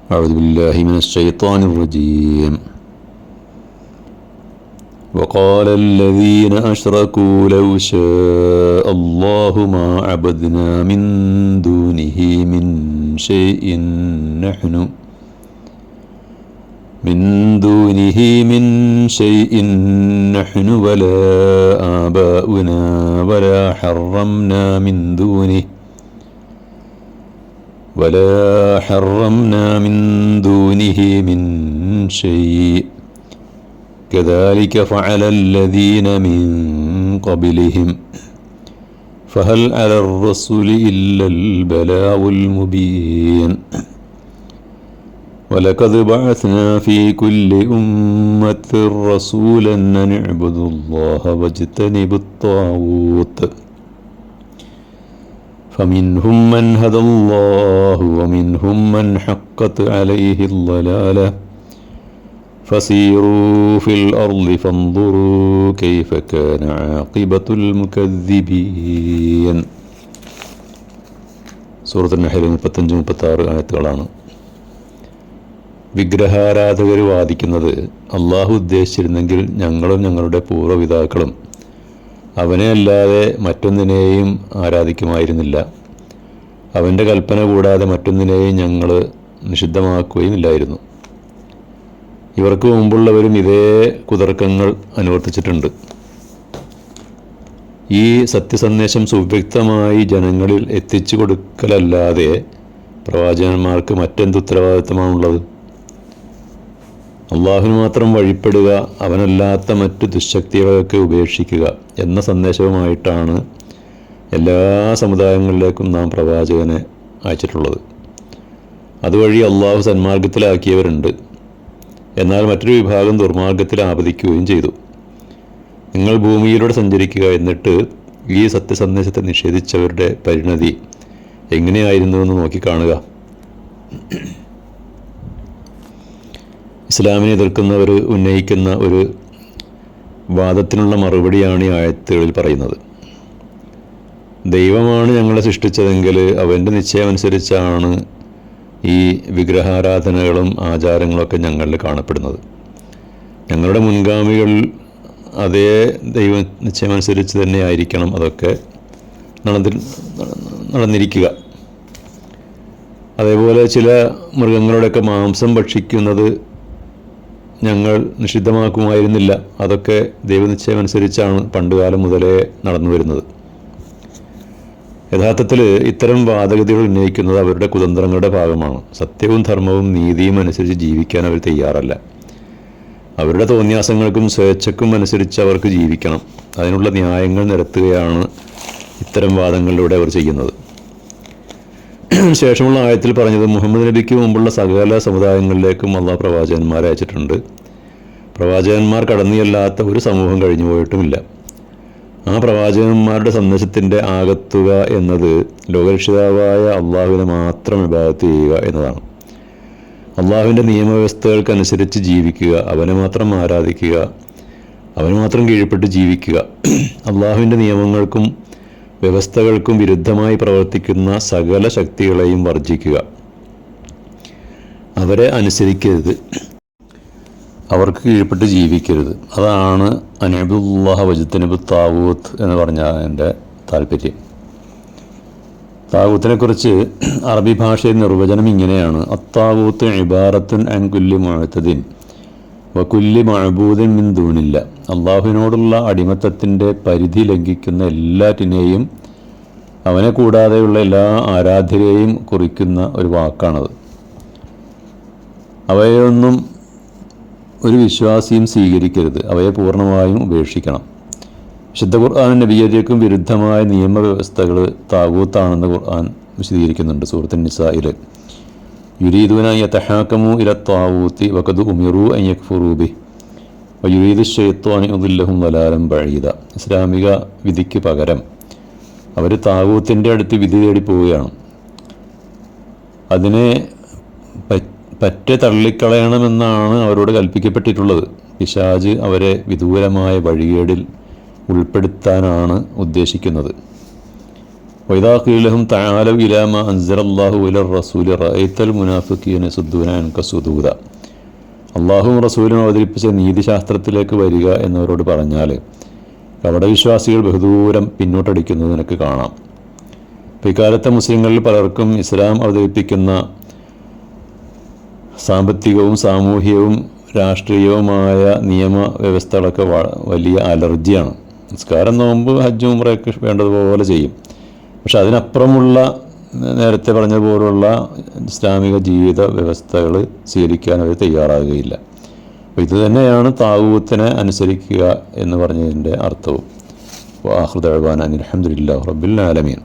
أعوذ بالله من الشيطان الرجيم. وقال الذين أشركوا لو شاء الله ما عبدنا من دونه من شيء نحن ولا آباؤنا ولا حرمنا من دونه من شيء كذلك فعل الذين من قبلهم فهل على الرسول إلا البلاغ المبين ولقد بعثنا في كل أمة رسولا أن اعبدوا الله واجتنبوا الطاغوت فمنهم من هدى الله ومنهم من حقت عليه الضلالة فسيروا في الأرض فانظروا كيف كان عاقبة المكذبين. സൂറത്ത് നഹ്ൽ 35-36 ആയത്തുകളാണ്. വിഗ്രഹാരാധകർ വാദിക്കുന്നത് അള്ളാഹു ഉദ്ദേശിച്ചിരുന്നെങ്കിൽ ഞങ്ങളും ഞങ്ങളുടെ പൂർവ്വപിതാക്കളും അവനെ അല്ലാതെ മറ്റൊന്നിനെയും ആരാധിക്കുമായിരുന്നില്ല. അവൻ്റെ കൽപ്പന കൂടാതെ മറ്റൊന്നിനെയും ഞങ്ങൾ നിഷിദ്ധമാക്കുകയും ഇല്ലായിരുന്നു. ഇവർക്ക് മുമ്പുള്ളവരും ഇതേ കുതർക്കങ്ങൾ അനുവർത്തിച്ചിട്ടുണ്ട്. ഈ സത്യസന്ദേശം സുവ്യക്തമായി ജനങ്ങളിൽ എത്തിച്ചു കൊടുക്കലല്ലാതെ പ്രവാചകന്മാർക്ക് മറ്റെന്ത് ഉത്തരവാദിത്തമാണുള്ളത്? അള്ളാഹുവിന് മാത്രം വഴിപ്പെടുക, അവനല്ലാത്ത മറ്റു ദുശക്തികളൊക്കെ ഉപേക്ഷിക്കുക എന്ന സന്ദേശവുമായിട്ടാണ് എല്ലാ സമുദായങ്ങളിലേക്കും നാം പ്രവാചകനെ അയച്ചിട്ടുള്ളത്. അതുവഴി അള്ളാഹു സന്മാർഗത്തിലാക്കിയവരുണ്ട്. എന്നാൽ മറ്റൊരു വിഭാഗം ദുർമാർഗത്തിൽ ആപതിക്കുകയും ചെയ്തു. നിങ്ങൾ ഭൂമിയിലൂടെ സഞ്ചരിക്കുക, എന്നിട്ട് ഈ സത്യസന്ദേശത്തെ നിഷേധിച്ചവരുടെ പരിണതി എങ്ങനെയായിരുന്നുവെന്ന് നോക്കിക്കാണുക. ഇസ്ലാമിനെ എതിർക്കുന്നവർ ഉന്നയിക്കുന്ന ഒരു വാദത്തിനുള്ള മറുപടിയാണ് ഈ ആയത്തുകളിൽ പറയുന്നത്. ദൈവമാണ് ഞങ്ങളെ സൃഷ്ടിച്ചതെങ്കിൽ അവൻ്റെ നിശ്ചയമനുസരിച്ചാണ് ഈ വിഗ്രഹാരാധനകളും ആചാരങ്ങളൊക്കെ ഞങ്ങളിൽ കാണപ്പെടുന്നത്. ഞങ്ങളുടെ മുൻഗാമികൾ അതേ ദൈവ നിശ്ചയമനുസരിച്ച് തന്നെ ആയിരിക്കണം അതൊക്കെ നടന്നിരിക്കുക. അതേപോലെ ചില മൃഗങ്ങളുടെയൊക്കെ മാംസം ഭക്ഷിക്കുന്നത് ഞങ്ങൾ നിഷിദ്ധമാക്കുമായിരുന്നില്ല. അതൊക്കെ ദൈവനിശ്ചയമനുസരിച്ചാണ് പണ്ടുകാലം മുതലേ നടന്നു വരുന്നത്. യഥാർത്ഥത്തിൽ ഇത്തരം വാദഗതികൾ ഉന്നയിക്കുന്നത് അവരുടെ കുതന്ത്രങ്ങളുടെ ഭാഗമാണ്. സത്യവും ധർമ്മവും നീതിയും അനുസരിച്ച് ജീവിക്കാൻ അവർ തയ്യാറല്ല. അവരുടെ തോന്നിയാസങ്ങൾക്കും സ്വേച്ഛക്കും അനുസരിച്ച് അവർക്ക് ജീവിക്കണം. അതിനുള്ള ന്യായങ്ങൾ നിരത്തുകയാണ് ഇത്തരം വാദങ്ങളിലൂടെ അവർ ചെയ്യുന്നത്. ശേഷമുള്ള ആയത്തിൽ പറഞ്ഞത് മുഹമ്മദ് നബിക്ക് മുമ്പുള്ള സകല സമുദായങ്ങളിലേക്കും അള്ളാഹു പ്രവാചകന്മാരെ അയച്ചിട്ടുണ്ട്. പ്രവാചകന്മാർ കടന്നുചെല്ലാത്ത ഒരു സമൂഹം കഴിഞ്ഞു പോയിട്ടുമില്ല. ആ പ്രവാചകന്മാരുടെ സന്ദേശത്തിൻ്റെ ആകത്തുക എന്നത് ലോകരക്ഷിതാവായ അള്ളാഹുവിനെ മാത്രം ഇബാദത്ത് ചെയ്യുക എന്നതാണ്. അള്ളാഹുവിൻ്റെ നിയമവ്യവസ്ഥകൾക്കനുസരിച്ച് ജീവിക്കുക, അവനെ മാത്രം ആരാധിക്കുക, അവന് മാത്രം കീഴ്പ്പെട്ട് ജീവിക്കുക. അള്ളാഹുവിൻ്റെ നിയമങ്ങൾക്കും വ്യവസ്ഥകൾക്കും വിരുദ്ധമായി പ്രവർത്തിക്കുന്ന സകല ശക്തികളെയും വർജിക്കുക. അവരെ അനുസരിക്കരുത്, അവർക്ക് കീഴ്പ്പെട്ട് ജീവിക്കരുത്. അതാണ് അനഅ്ബുദുല്ലാഹ വജ്തനിബു താവൂത്ത് എന്ന് പറഞ്ഞാൽ എൻ്റെ താല്പര്യം. താവൂത്തിനെക്കുറിച്ച് അറബി ഭാഷയിൽ നിർവചനം ഇങ്ങനെയാണ്: അത്താവൂത്ത് ഇബാറത്തുൻ അൻ കുല്ലി മുഅ്തദിൻ വ കുല്ലി മഅബൂദിൻ മിൻ ദൂനില്ല. അള്ളാഹുവിനോടുള്ള അടിമത്തത്തിൻ്റെ പരിധി ലംഘിക്കുന്ന എല്ലാറ്റിനെയും അവനെ കൂടാതെയുള്ള എല്ലാ ആരാധ്യരെയും കുറിക്കുന്ന ഒരു വാക്കാണത്. അവയൊന്നും ഒരു വിശ്വാസിയും സ്വീകരിക്കരുത്, അവയെ പൂർണ്ണമായും ഉപേക്ഷിക്കണം. വിശുദ്ധ ഖുർആൻ നബിയതയ്ക്കും വിരുദ്ധമായ നിയമവ്യവസ്ഥകൾ താഗൂത്താണെന്ന് ഖുർആൻ വിശദീകരിക്കുന്നുണ്ട്. സൂറത്തുൻ നിസാഇൽ യുരീദൂന യതഹാകമു ഇല താവൂത്തി വഖദ് ഉമിറു അൻ യക്ഫുറൂ ബിഹി വയുരീദു ശൈത്വാനു യുദില്ലഹും ളലാലൻ ബഈദ. ഇസ്ലാമിക വിധിക്ക് പകരം അവർ താവൂത്തിൻ്റെ അടുത്ത് വിധി തേടി പോവുകയാണ്. അതിനെ പറ്റെ തള്ളിക്കളയണമെന്നാണ് അവരോട് കൽപ്പിക്കപ്പെട്ടിട്ടുള്ളത്. പിശാച് അവരെ വിദൂരമായ വഴികേടിൽ ഉൾപ്പെടുത്താനാണ് ഉദ്ദേശിക്കുന്നത്. വൈദാ ഖീല ലഹും തആലൗ ഇലാ മാ അൻസലല്ലാഹു വഇലർ റസൂലി റഅയ്തൽ മുനാഫിഖീന യസുദ്ദൂന അൻക സുദൂദ. അള്ളാഹുവും റസൂലും അവതരിപ്പിച്ച നീതിശാസ്ത്രത്തിലേക്ക് വരിക എന്നവരോട് പറഞ്ഞാൽ കപടവിശ്വാസികൾ ബഹുദൂരം പിന്നോട്ടടിക്കുന്നത് നിനക്ക് കാണാം. ഇപ്പോൾ ഇക്കാലത്തെ മുസ്ലിങ്ങളിൽ പലർക്കും ഇസ്ലാം അവതരിപ്പിക്കുന്ന സാമ്പത്തികവും സാമൂഹികവും രാഷ്ട്രീയവുമായ നിയമവ്യവസ്ഥകളൊക്കെ വലിയ അലർജിയാണ്. നിസ്കാരം, നോമ്പ്, ഹജ്ജ്, ഉംറയൊക്കെ വേണ്ടതുപോലെ ചെയ്യും. പക്ഷെ അതിനപ്പുറമുള്ള നേരത്തെ പറഞ്ഞതുപോലുള്ള ഇസ്ലാമിക ജീവിത വ്യവസ്ഥകൾ സ്വീകരിക്കാൻ അവർ തയ്യാറാകുകയില്ല. അപ്പോൾ ഇത് തന്നെയാണ് താവൂത്തിനെ അനുസരിക്കുക എന്ന് പറഞ്ഞതിൻ്റെ അർത്ഥവും. വാഖിറു ദഅ്വാനാ അനിൽ ഹംദുലില്ലാഹി റബ്ബിൽ ആലമീൻ.